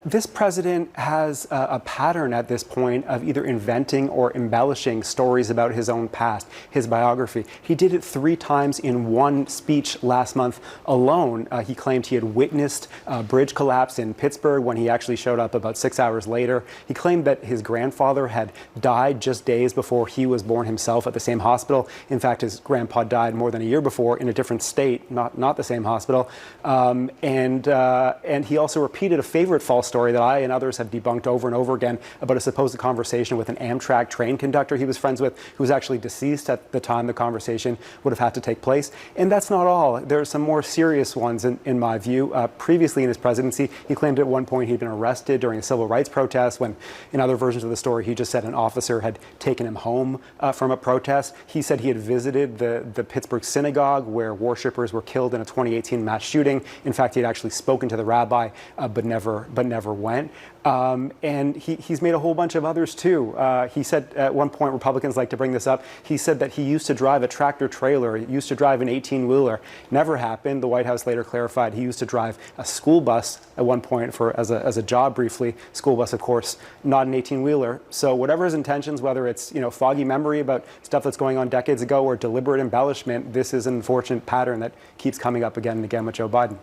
This president has a pattern at this point of either inventing or embellishing stories about his own past, his biography. He did it 3 times in one speech last month alone. He claimed he had witnessed a bridge collapse in Pittsburgh when he actually showed up about 6 hours later. He claimed that his grandfather had died just days before he was born himself at the same hospital. In fact, his grandpa died more than a year before in a different state, not the same hospital. And he also repeated a favorite false story that I and others have debunked over and over again about a supposed conversation with an Amtrak train conductor he was friends with, who was actually deceased at the time the conversation would have had to take place. And that's not all. There are some more serious ones in my view. Previously in his presidency, he claimed at one point he'd been arrested during a civil rights protest when, in other versions of the story, he just said an officer had taken him home from a protest. He said he had visited the Pittsburgh synagogue where worshippers were killed in a 2018 mass shooting. In fact, he had actually spoken to the rabbi, but never went. And he's made a whole bunch of others too. He said at one point, Republicans like to bring this up, he said that he used to drive a tractor trailer, he used to drive an 18-wheeler. Never happened. The White House later clarified he used to drive a school bus at one point as a job briefly. School bus, of course, not an 18-wheeler. So whatever his intentions, whether it's foggy memory about stuff that's going on decades ago or deliberate embellishment, this is an unfortunate pattern that keeps coming up again and again with Joe Biden.